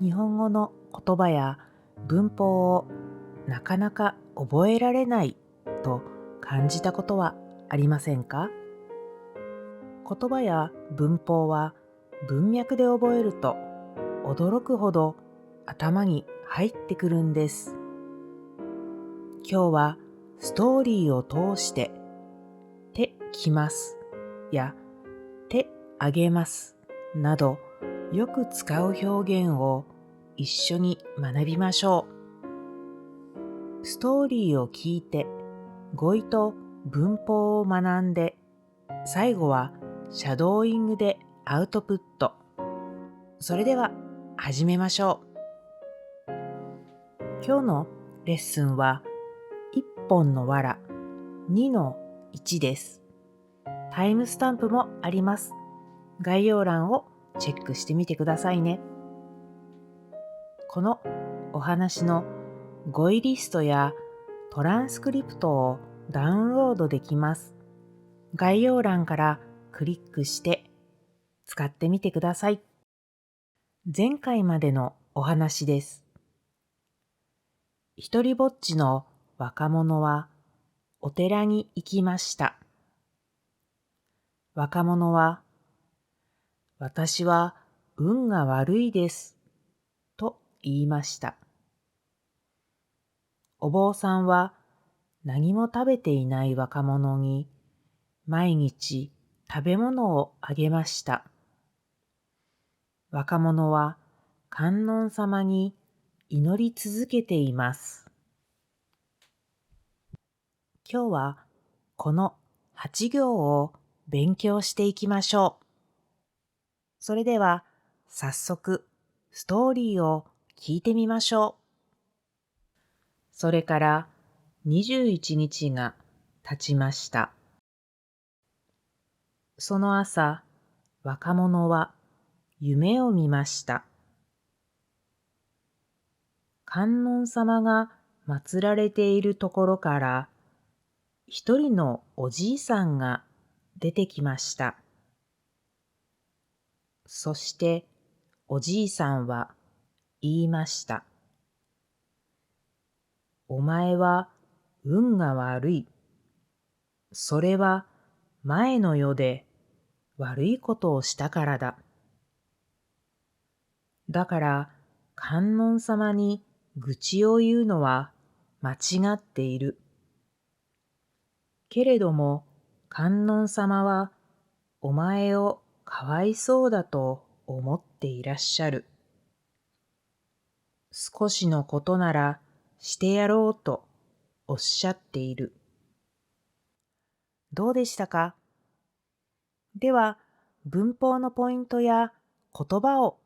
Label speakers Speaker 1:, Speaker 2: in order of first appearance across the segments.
Speaker 1: 日本語の言葉や文法をなかなか覚えられないと感じたことはありませんか？言葉や文法は文脈で覚えると驚くほど頭に入ってくるんです。今日はストーリーを通して手きますや手あげますなどよく使う表現を一緒に学びましょう。ストーリーを聞いて語彙と文法を学んで最後はシャドーイングでアウトプット。それでは始めましょう。今日のレッスンは1本のわら2の1です。タイムスタンプもあります。概要欄をチェックしてみてくださいね。このお話の語彙リストやトランスクリプトをダウンロードできます。概要欄からクリックして使ってみてください。前回までのお話です。一人ぼっちの若者はお寺に行きました。若者は、私は運が悪いです、と言いました。お坊さんは何も食べていない若者に毎日食べ物をあげました。若者は観音様に祈り続けています。今日はこの8行を勉強していきましょう。それでは早速ストーリーを聞いてみましょう。それから21日が経ちました。その朝、若者は夢を見ました。観音様が祀られているところから一人のおじいさんが出てきました。そしておじいさんは言いました。お前は運が悪い。それは前の世で悪いことをしたからだ。だから観音様に愚痴を言うのは間違っている。けれども観音様はお前をかわいそうだと思っていらっしゃる。少しのことならしてやろうとおっしゃっている。どうでしたか？では文法のポイントや言葉を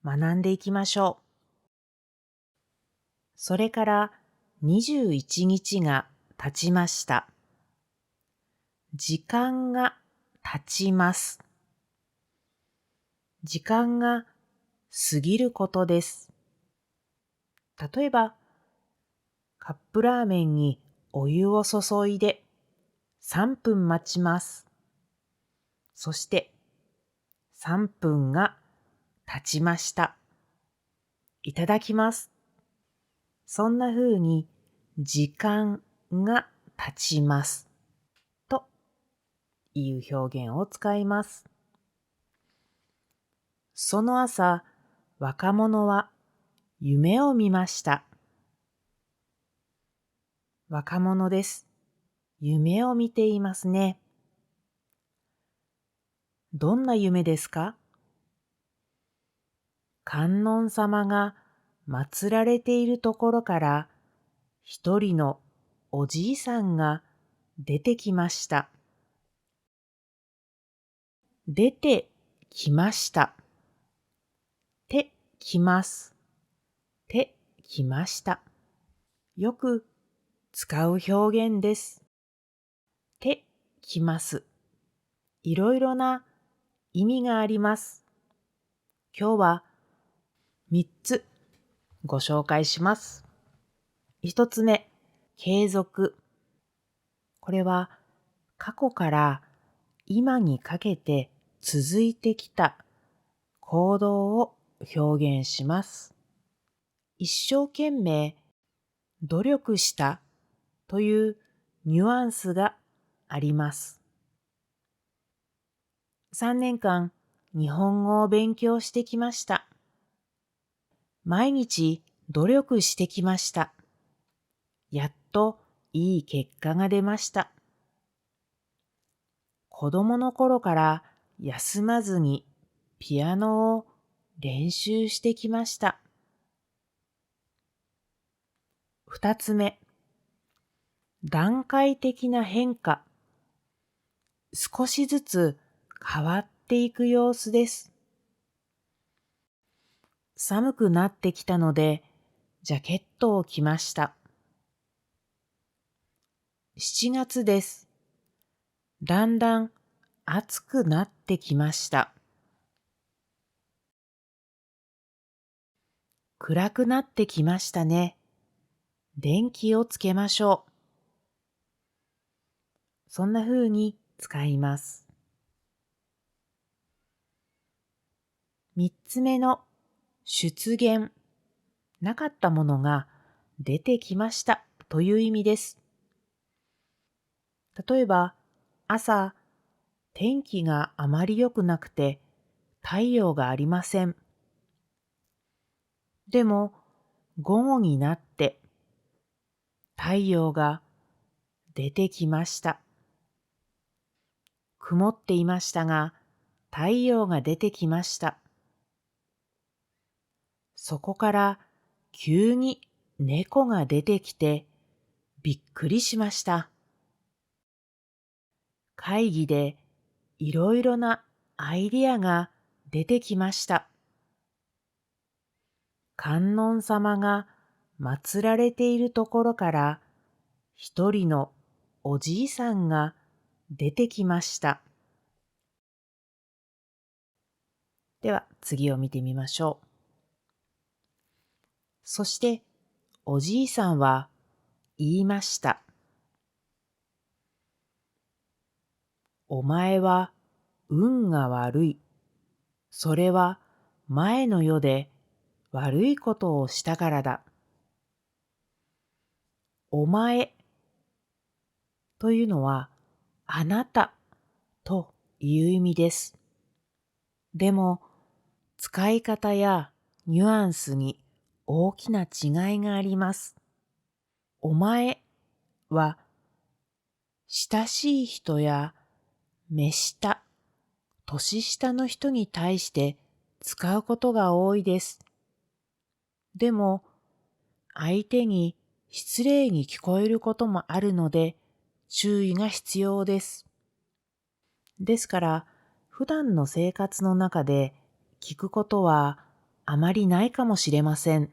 Speaker 1: 学んでいきましょう。それから21日が経ちました。時間が経ちます。時間が過ぎることです。例えば、カップラーメンにお湯を注いで3分待ちます。そして3分が経ちました。いただきます。そんな風に時間が経ちますという表現を使います。その朝、若者は夢を見ました。若者です。夢を見ていますね。どんな夢ですか？観音様が祀られているところから一人のおじいさんが出てきました。出てきました。てきます。てきました。よく使う表現です。てきます。いろいろな意味があります。今日は3つご紹介します。1つ目、継続。これは過去から今にかけて続いてきた行動を表現します。一生懸命努力したというニュアンスがあります。3年間日本語を勉強してきました。毎日努力してきました。やっといい結果が出ました。子供の頃から休まずにピアノを練習してきました。二つ目、段階的な変化。少しずつ変わっていく様子です。寒くなってきたので、ジャケットを着ました。7月です。だんだん暑くなってきました。暗くなってきましたね。電気をつけましょう。そんな風に使います。三つ目の出現。なかったものが出てきましたという意味です。例えば、朝、天気があまり良くなくて太陽がありません。でも、午後になって太陽が出てきました。曇っていましたが、太陽が出てきました。そこから急に猫が出てきてびっくりしました。会議でいろいろなアイデアが出てきました。観音様が祀られているところから一人のおじいさんが出てきました。では次を見てみましょう。そしておじいさんは言いました。お前は運が悪い。それは前の世で悪いことをしたからだ。お前というのはあなたという意味です。でも使い方やニュアンスに大きな違いがあります。お前は親しい人や目下、年下の人に対して使うことが多いです。でも相手に失礼に聞こえることもあるので注意が必要です。ですから普段の生活の中で聞くことはあまりないかもしれません。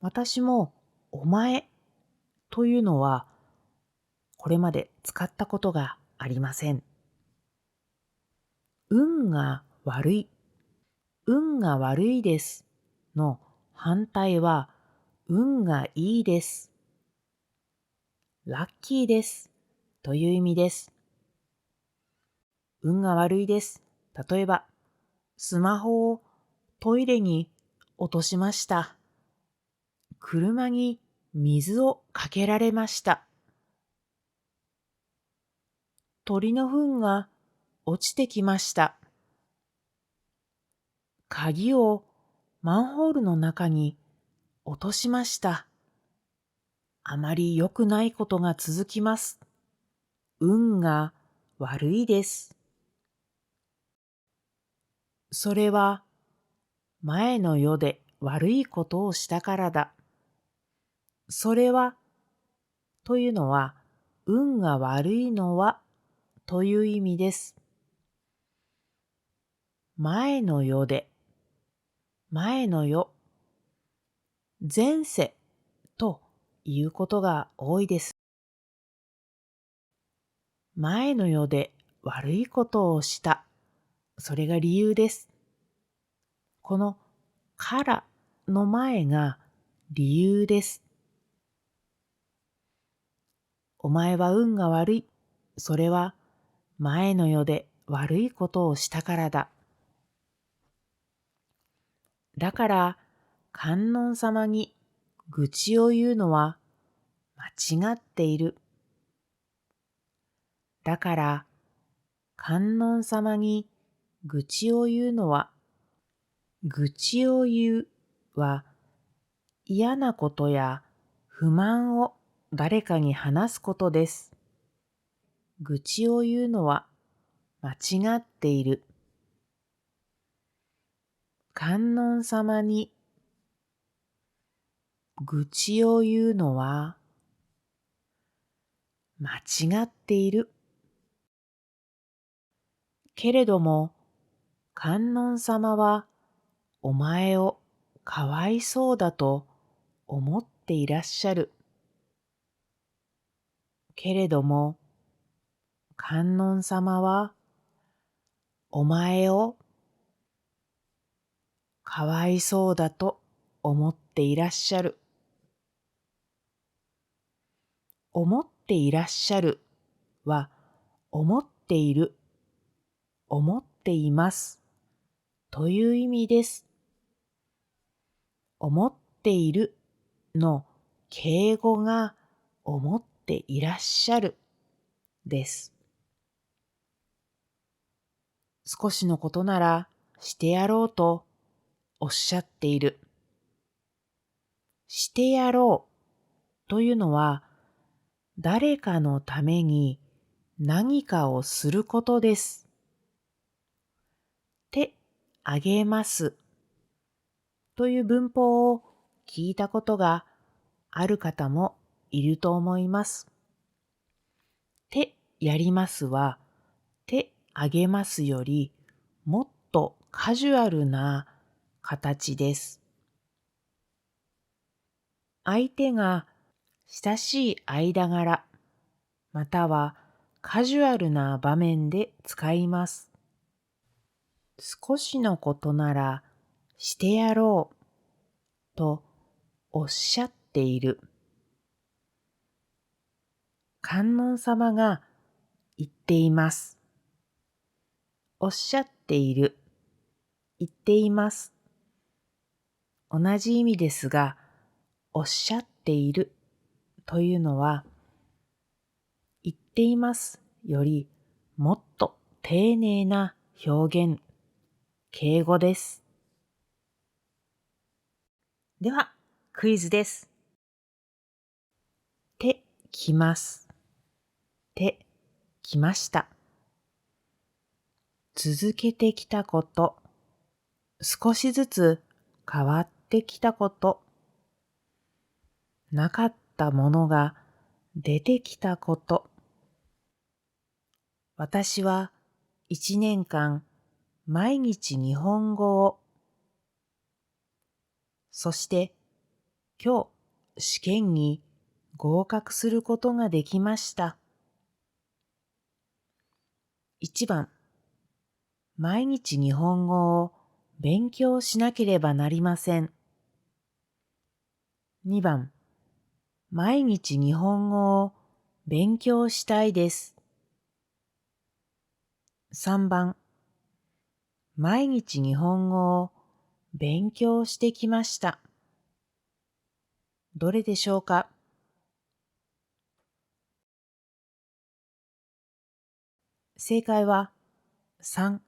Speaker 1: 私もお前というのはこれまで使ったことがありません。運が悪い、運が悪いですの反対は運がいいです、ラッキーですという意味です。運が悪いです。例えば、スマホをトイレに落としました。車に水をかけられました。鳥の糞が落ちてきました。鍵をマンホールの中に落としました。あまり良くないことが続きます。運が悪いです。それは前の世で悪いことをしたからだ。それはというのは運が悪いのはという意味です。前の世で、前の世、前世ということが多いです。前の世で悪いことをした。それが理由です。このからの前が理由です。お前は運が悪い。それは前の世で悪いことをしたからだ。だから観音様に愚痴を言うのは間違っている。だから観音様に愚痴を言うのは、愚痴を言うは嫌なことや不満を誰かに話すことです。愚痴を言うのは間違っている。観音様に愚痴を言うのは間違っている。けれども観音様はお前をかわいそうだと思っていらっしゃる。けれども観音様はお前をかわいそうだと思っていらっしゃる。思っていらっしゃるは思っている、思っていますという意味です。思っているの敬語が思っていらっしゃるです。少しのことならしてやろうとおっしゃっている。してやろうというのは誰かのために何かをすることです。手あげますという文法を聞いたことがある方もいると思います。手やりますは手あげますよりもっとカジュアルな形です。相手が親しい間柄またはカジュアルな場面で使います。少しのことならしてやろうとおっしゃっている。観音様が言っています。おっしゃっている。言っています。同じ意味ですが、おっしゃっているというのは、言っていますよりもっと丁寧な表現、敬語です。では、クイズです。手、来ます。手、来ました。続けてきたこと、少しずつ変わってきたこと、なかったものが出てきたこと。私は1年間毎日日本語を、そして今日試験に合格することができました。1番、毎日日本語を勉強しなければなりません。2番、毎日日本語を勉強したいです。3番、毎日日本語を勉強してきました。どれでしょうか？正解は3。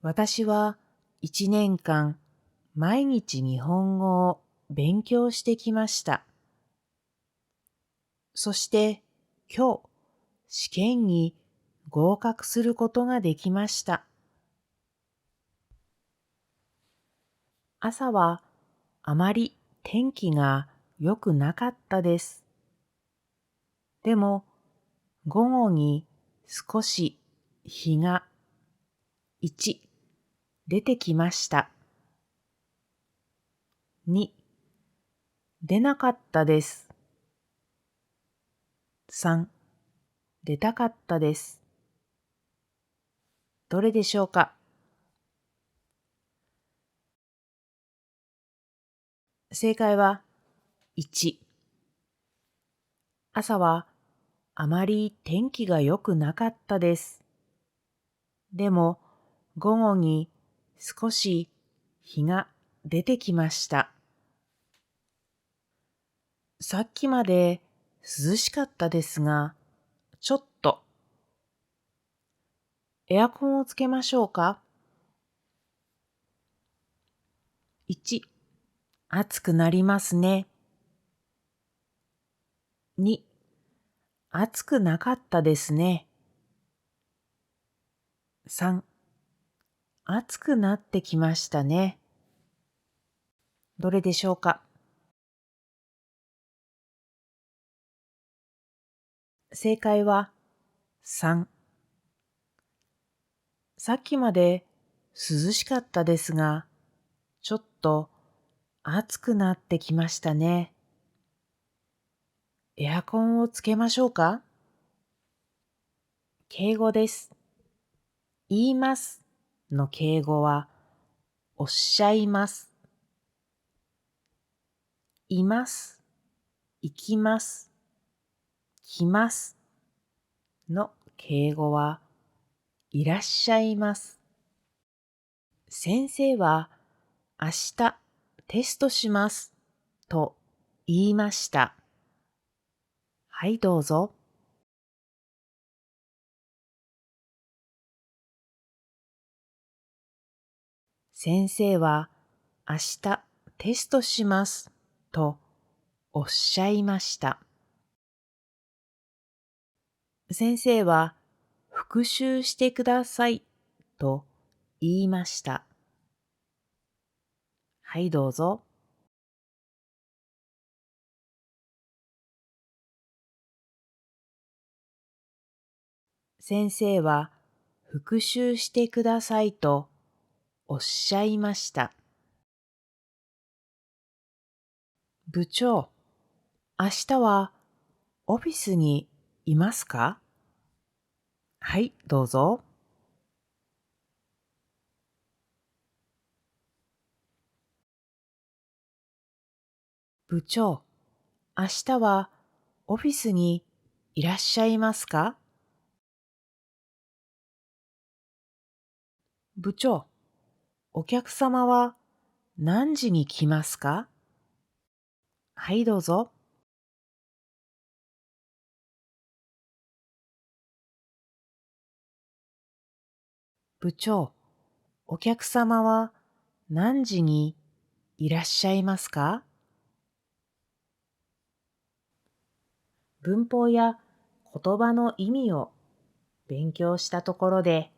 Speaker 1: 私は1年間毎日日本語を勉強してきました。そして今日試験に合格することができました。朝はあまり天気が良くなかったです。でも午後に少し日が1出てきました。2出なかったです。3出たかったです。どれでしょうか？正解は1。朝はあまり天気が良くなかったです。でも午後に少し日が出てきました。さっきまで涼しかったですが、ちょっとエアコンをつけましょうか。1、暑くなりますね。2、暑くなかったですね。3、暑くなってきましたね。どれでしょうか。正解は3。さっきまで涼しかったですが、ちょっと暑くなってきましたね。エアコンをつけましょうか。敬語です。言いますの敬語はおっしゃいます。います、行きます、来ますの敬語はいらっしゃいます。先生は明日テストしますと言いました。はい、どうぞ。先生は明日テストしますとおっしゃいました。先生は復習してくださいと言いました。はい、どうぞ。先生は復習してくださいとおっしゃいました。部長、明日はオフィスにいますか。はい、どうぞ。部長、明日はオフィスにいらっしゃいますか。部長、お客様は何時に来ますか。はい、どうぞ。部長、お客様は何時にいらっしゃいますか。文法や言葉の意味を勉強したところで、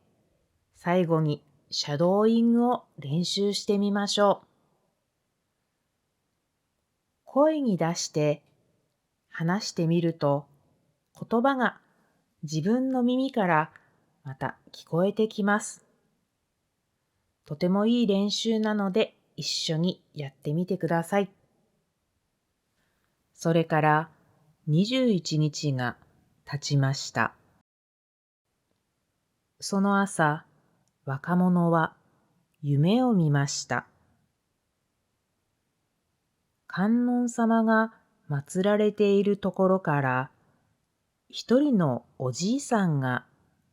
Speaker 1: 最後にシャドーイングを練習してみましょう。声に出して話してみると、言葉が自分の耳からまた聞こえてきます。とてもいい練習なので一緒にやってみてください。それから21日が経ちました。その朝、若者は夢を見ました。観音様が祀られているところから一人のおじいさんが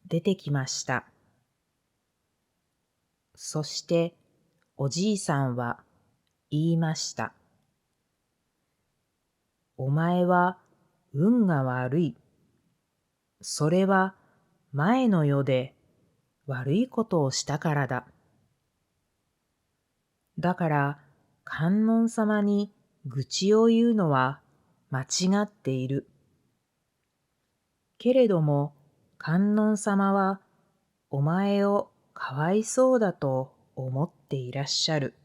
Speaker 1: 出てきました。そしておじいさんは言いました。お前は運が悪い。それは前の世で悪いことをしたからだ。だから観音様に愚痴を言うのは間違っている。けれども観音様はお前をかわいそうだと思っていらっしゃる。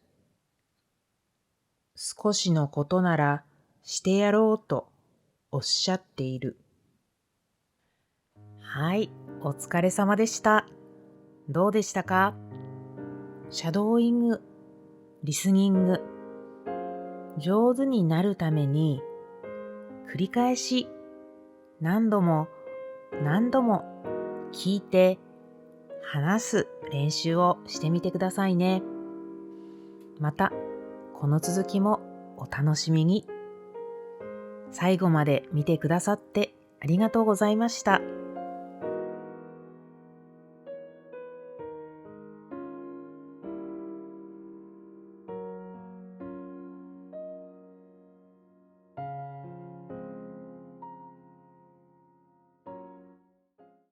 Speaker 1: 少しのことならしてやろうとおっしゃっている。はい、お疲れ様でした。どうでしたか。シャドーイング、リスニング、上手になるために繰り返し何度も何度も聞いて話す練習をしてみてくださいね。またこの続きもお楽しみに。最後まで見てくださってありがとうございました。